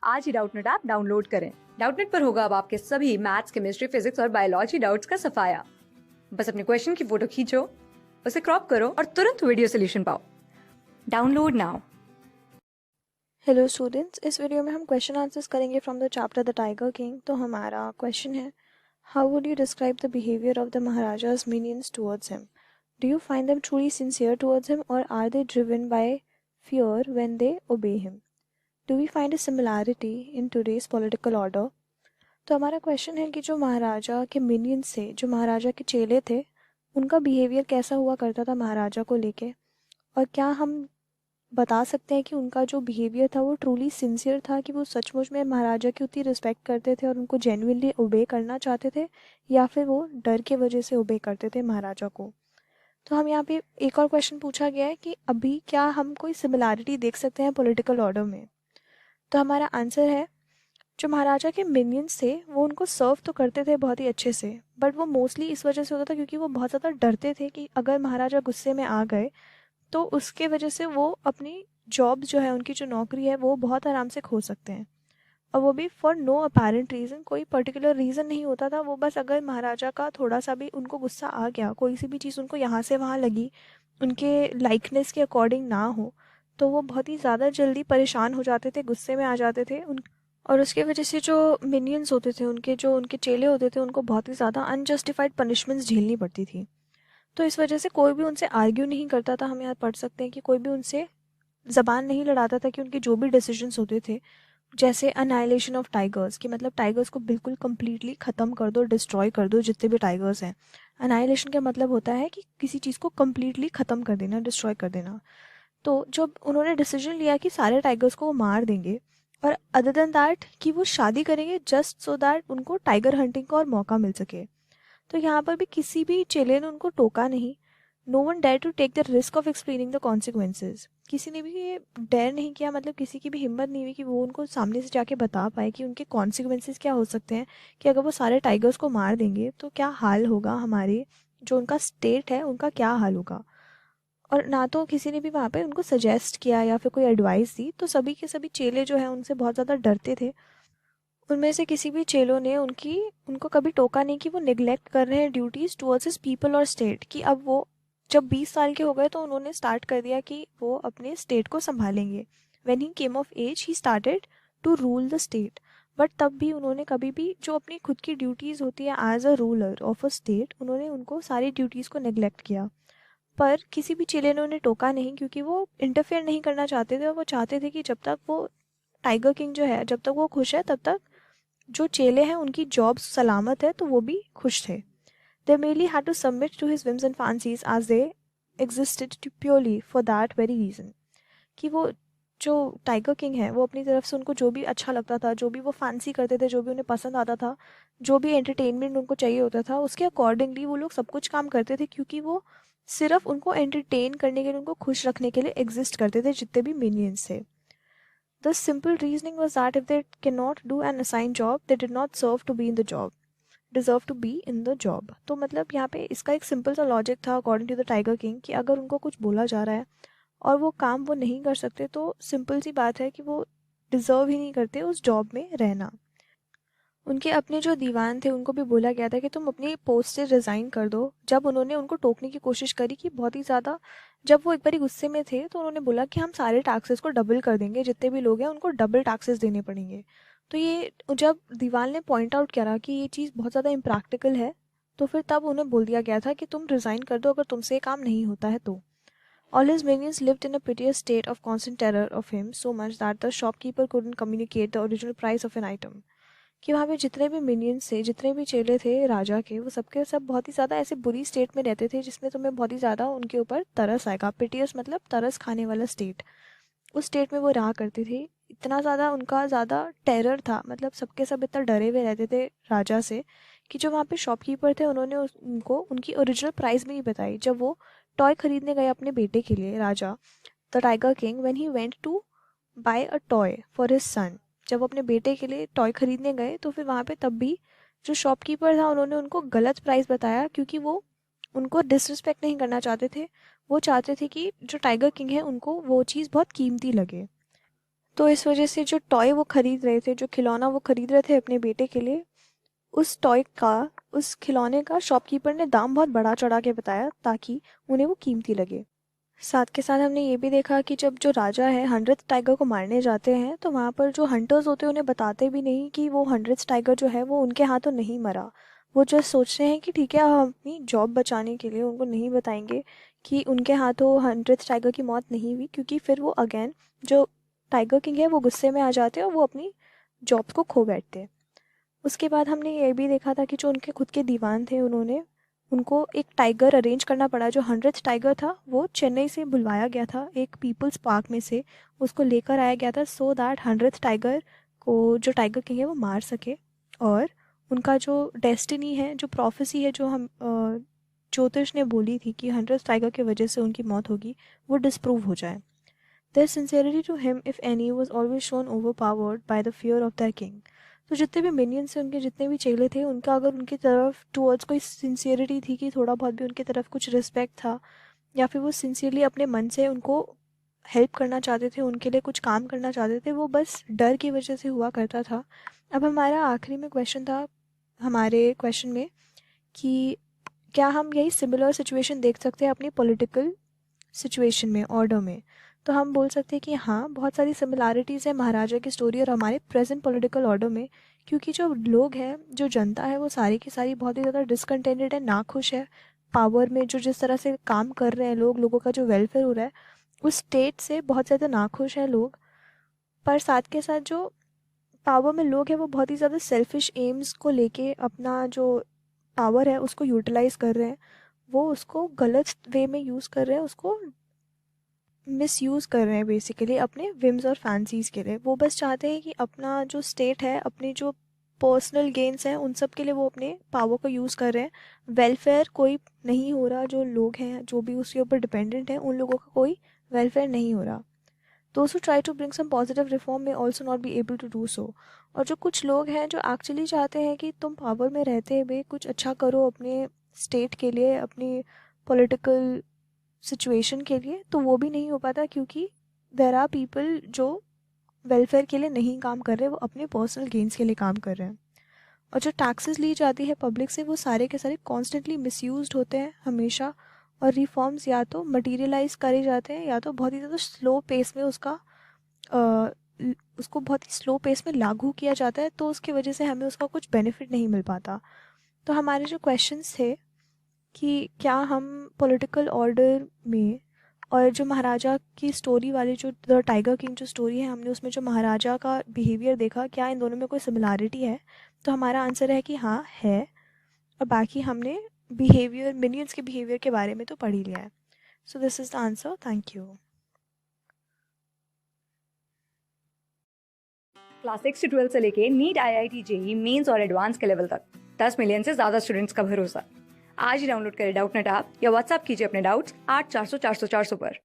आज ही Doubtnut app download करें। Doubtnut पर होगा अब आपके सभी मैथ्स, केमिस्ट्री, फिजिक्स और बायोलॉजी डाउट्स का सफाया। बस अपने क्वेश्चन की फोटो खींचो, उसे क्रॉप करो और तुरंत वीडियो सोल्यूशन पाओ। Download now. हेलो स्टूडेंट्स, इस वीडियो में हम क्वेश्चन आंसर्स करेंगे from the chapter The tiger King. तो हमारा क्वेश्चन है, how would you describe the behaviour of the Maharaja's minions towards him? Do you find them truly sincere towards him और are they driven by fear when they obey him? Do we find a similarity in today's political order? तो हमारा question है कि जो महाराजा के minions थे, जो महाराजा के चेले थे, उनका बिहेवियर कैसा हुआ करता था महाराजा को लेके, और क्या हम बता सकते हैं कि उनका जो बिहेवियर था वो ट्रूली सिंसियर था, कि वो सचमुच में महाराजा की उतनी रिस्पेक्ट करते थे और उनको जेन्युइनली ओबे करना चाहते थे, या फिर वो डर के वजह से ओबे करते थे महाराजा को। तो हम यहाँ पे एक और क्वेश्चन पूछा गया है कि अभी क्या हम कोई सिमिलैरिटी देख सकते हैं पॉलिटिकल ऑर्डर में? तो हमारा आंसर है, जो महाराजा के मिनियंस थे वो उनको सर्व तो करते थे बहुत ही अच्छे से, बट वो मोस्टली इस वजह से होता था क्योंकि वो बहुत ज़्यादा डरते थे कि अगर महाराजा गुस्से में आ गए तो उसके वजह से वो अपनी जॉब जो है, उनकी जो नौकरी है, वो बहुत आराम से खो सकते हैं। और वो भी फॉर नो अपेरेंट रीज़न, कोई पर्टिकुलर रीज़न नहीं होता था। वो बस अगर महाराजा का थोड़ा सा भी उनको गुस्सा आ गया, कोई सी भी चीज़ उनको यहाँ से वहाँ लगी, उनके लाइकनेस के अकॉर्डिंग ना हो, तो वो बहुत ही ज़्यादा जल्दी परेशान हो जाते थे, गुस्से में आ जाते थे और उसकी वजह से जो मिनियंस होते थे, उनके चेले होते थे, उनको बहुत ही ज़्यादा अनजस्टिफाइड पनिशमेंट्स झेलनी पड़ती थी। तो इस वजह से कोई भी उनसे आर्ग्यू नहीं करता था। हम यहाँ पढ़ सकते हैं कि कोई भी उनसे ज़बान नहीं लड़ाता था, कि उनके जो भी डिसीजंस होते थे, जैसे अनाइलेशन ऑफ टाइगर्स, कि मतलब टाइगर्स को बिल्कुल कम्प्लीटली ख़त्म कर दो, डिस्ट्रॉय कर दो जितने भी टाइगर्स हैं। अनाइलेशन का मतलब होता है कि किसी चीज़ को कम्प्लीटली ख़त्म कर देना, डिस्ट्रॉय कर देना। तो जब उन्होंने डिसीजन लिया कि सारे टाइगर्स को वो मार देंगे, और अदर देन दैट कि वो शादी करेंगे जस्ट सो दैट उनको टाइगर हंटिंग का और मौका मिल सके, तो यहाँ पर भी किसी भी चेले ने उनको टोका नहीं। No one dare to take the risk of explaining the consequences. किसी ने भी ये डेयर नहीं किया, मतलब किसी की भी हिम्मत नहीं हुई कि वो उनको सामने से जाके बता पाए कि उनके कॉन्सिक्वेंसेज क्या हो सकते हैं, कि अगर वो सारे टाइगर्स को मार देंगे तो क्या हाल होगा, हमारे जो उनका स्टेट है उनका क्या हाल होगा। और ना तो किसी ने भी वहाँ पे उनको सजेस्ट किया या फिर कोई एडवाइस दी। तो सभी के सभी चेले जो हैं उनसे बहुत ज़्यादा डरते थे। उनमें से किसी भी चेलों ने उनको कभी टोका नहीं कि वो निगलेक्ट कर रहे हैं ड्यूटीज़ टुवर्ड्स हिज पीपल और स्टेट, कि अब वो जब 20 साल के हो गए तो उन्होंने स्टार्ट कर दिया कि वो अपने स्टेट को संभालेंगे। When he came of age he started to rule the state. But तब भी उन्होंने कभी भी जो अपनी खुद की ड्यूटीज़ होती है as a ruler of a state, उन्होंने उनको सारी ड्यूटीज़ को नेगलेक्ट किया। पर किसी भी चेले ने उन्हें टोका नहीं, क्योंकि वो इंटरफेयर नहीं करना चाहते थे, और वो चाहते थे कि जब तक वो टाइगर किंग जो है, जब तक वो खुश है, तब तक जो चेले हैं उनकी जॉब सलामत है, तो वो भी खुश थे। दे merely had to submit to his whims and fancies as they existed to purely for that very reason, कि वो जो टाइगर किंग है वो अपनी तरफ से उनको जो भी अच्छा लगता था, जो भी वो फैंसी करते थे, जो भी उन्हें पसंद आता था, जो भी एंटरटेनमेंट उनको चाहिए होता था, उसके अकॉर्डिंगली वो लोग सब कुछ काम करते थे, क्योंकि वो सिर्फ उनको एंटरटेन करने के लिए, उनको खुश रखने के लिए एग्जिस्ट करते थे, जितने भी मिनियंस थे। The simple reasoning was that if they cannot do an assigned job, they did not serve to be in the job, deserve to be in the job। तो मतलब यहाँ पे इसका एक सिंपल सा लॉजिक था according to the tiger king, कि अगर उनको कुछ बोला जा रहा है और वो काम वो नहीं कर सकते, तो सिंपल सी बात है कि वो डिज़र्व ही नहीं करते उस जॉब में रहना। उनके अपने जो दीवान थे उनको भी बोला गया था कि तुम अपनी पोस्ट से रिज़ाइन कर दो। जब उन्होंने उनको टोकने की कोशिश करी कि बहुत ही ज़्यादा, जब वो एक बारी गुस्से में थे, तो उन्होंने बोला कि हम सारे टैक्सेस को डबल कर देंगे, जितने भी लोग हैं उनको डबल टैक्सेस देने पड़ेंगे। तो ये जब दीवान ने पॉइंट आउट करा कि ये चीज़ बहुत ज़्यादा इम्प्रैक्टिकल है, तो फिर तब उन्हें बोल दिया गया था कि तुम रिज़ाइन कर दो अगर तुमसे ये काम नहीं होता है तो। All his minions lived in a piteous state of constant terror of him, so much that the shopkeeper couldn't communicate the original price of an item। कि वहाँ पे जितने भी मिनियंस थे, जितने भी चेले थे राजा के, वो सबके सब बहुत ही ज़्यादा ऐसे बुरी स्टेट में रहते थे जिसमें तुम्हें बहुत ही ज़्यादा उनके ऊपर तरस आएगा। पिटियस मतलब तरस खाने वाला स्टेट। उस स्टेट में वो रहा करते थे। इतना ज़्यादा उनका ज़्यादा टेरर था, मतलब सबके सब इतना डरे हुए रहते थे राजा से, कि जो वहाँ पे शॉपकीपर थे उन्होंने उनको उनकी ओरिजिनल प्राइस भी नहीं बताई। जब वो टॉय खरीदने गए अपने बेटे के लिए, Raja The tiger King, when he went to buy a toy for his son, जब वो अपने बेटे के लिए टॉय खरीदने गए, तो फिर वहाँ पे तब भी जो शॉपकीपर था उन्होंने उनको गलत प्राइस बताया, क्योंकि वो उनको डिसरिस्पेक्ट नहीं करना चाहते थे। वो चाहते थे कि जो टाइगर किंग है उनको वो चीज़ बहुत कीमती लगे। तो इस वजह से जो टॉय वो खरीद रहे थे, जो खिलौना वो खरीद रहे थे अपने बेटे के लिए, उस खिलौने का शॉपकीपर ने दाम बहुत बढ़ा चढ़ा के बताया ताकि उन्हें वो कीमती लगे। साथ के साथ हमने ये भी देखा कि जब जो राजा है 100th टाइगर को मारने जाते हैं तो वहाँ पर जो हंटर्स होते हैं उन्हें बताते भी नहीं कि वो 100th टाइगर जो है वो उनके हाथों नहीं मरा। वो जो सोचते हैं कि ठीक है, हम अपनी जॉब बचाने के लिए उनको नहीं बताएंगे कि उनके हाथों 100th टाइगर की मौत नहीं हुई, क्योंकि फिर वो अगेन जो टाइगर किंग है वो गुस्से में आ जाते हैं और वो अपनी जॉब को खो बैठते हैं। उसके बाद हमने ये भी देखा था कि जो उनके खुद के दीवान थे उनको एक टाइगर अरेंज करना पड़ा। जो 100th टाइगर था वो चेन्नई से बुलवाया गया था, एक पीपल्स पार्क में से उसको लेकर आया गया था सो दैट 100th टाइगर को जो टाइगर किंग है वो मार सके, और उनका जो डेस्टिनी है, जो प्रोफेसी है, जो हम ज्योतिष ने बोली थी कि 100th टाइगर की वजह से उनकी मौत होगी, वो डिस्प्रूव हो जाए। Their sincerity to him, if any, was always shown overpowered by the fear of their king. तो जितने भी मिनियंस थे, उनके जितने भी चेले थे, उनका अगर उनकी तरफ टुवर्ड्स कोई सिंसियरिटी थी कि थोड़ा बहुत भी उनकी तरफ कुछ रिस्पेक्ट था, या फिर वो सिंसियरली अपने मन से उनको हेल्प करना चाहते थे, उनके लिए कुछ काम करना चाहते थे, वो बस डर की वजह से हुआ करता था। अब हमारा आखिरी में क्वेश्चन था हमारे क्वेश्चन में कि क्या हम यही सिमिलर सिचुएशन देख सकते हैं अपनी पॉलिटिकल सिचुएशन में, ऑर्डर में। तो हम बोल सकते हैं कि हाँ, बहुत सारी सिमिलैरिटीज़ है महाराजा की स्टोरी और हमारे प्रेजेंट पॉलिटिकल ऑर्डर में, क्योंकि जो लोग हैं, जो जनता है, वो सारी की सारी बहुत ही ज़्यादा डिसकंटेंटेड है, नाखुश है पावर में। जो जिस तरह से काम कर रहे हैं लोगों का जो वेलफेयर हो रहा है उस स्टेट से बहुत ज़्यादा नाखुश है लोग। पर साथ के साथ जो पावर में लोग हैं वो बहुत ही ज़्यादा सेल्फिश एम्स को लेके अपना जो पावर है उसको यूटिलाइज कर रहे हैं, वो उसको गलत वे में यूज़ कर रहे हैं, उसको मिसयूज़ कर रहे हैं बेसिकली अपने विम्स और फैंसीज़ के लिए। वो बस चाहते हैं कि अपना जो स्टेट है, अपने जो पर्सनल गेन्स हैं, उन सब के लिए वो अपने पावर को यूज़ कर रहे हैं। वेलफेयर कोई नहीं हो रहा, जो लोग हैं जो भी उसके ऊपर डिपेंडेंट हैं उन लोगों का कोई वेलफेयर नहीं हो रहा। दोस्तों, try to bring some positive reform may also not be able to do so. और जो कुछ लोग हैं जो एक्चुअली चाहते हैं कि तुम पावर में रहते हुए कुछ अच्छा करो अपने स्टेट के लिए, अपनी पॉलिटिकल सिचुएशन के लिए, तो वो भी नहीं हो पाता, क्योंकि देर आर पीपल जो वेलफेयर के लिए नहीं काम कर रहे, वो अपने पर्सनल गेन्स के लिए काम कर रहे हैं। और जो टैक्सेस ली जाती है पब्लिक से, वो सारे के सारे कॉन्स्टेंटली मिसयूज्ड होते हैं हमेशा। और रिफॉर्म्स या तो मटीरियलाइज करे जाते हैं या तो बहुत ही ज़्यादा स्लो पेस में उसको बहुत ही स्लो पेस में लागू किया जाता है, तो उसकी वजह से हमें उसका कुछ बेनिफिट नहीं मिल पाता। तो हमारे जो क्वेश्चंस थे कि क्या हम पॉलिटिकल ऑर्डर में और जो महाराजा की स्टोरी वाली जो द टाइगर किंग जो स्टोरी है, हमने उसमें जो महाराजा का बिहेवियर देखा, क्या इन दोनों में कोई सिमिलैरिटी है? तो हमारा आंसर है कि हाँ है। और बाकी हमने बिहेवियर, मिनियंस के बिहेवियर के बारे में तो पढ़ ही लिया है। So this is the answer. Thank you. Class 6 से 12 से लेके नीट, IIT, जेई मेंस और एडवांस के लेवल तक 10 मिलियन से ज्यादा स्टूडेंट्स का भरोसा। आज ही डाउनलोड करें डाउटनेट ऐप या व्हाट्सएप कीजिए अपने डाउट्स 8400 400 400 पर।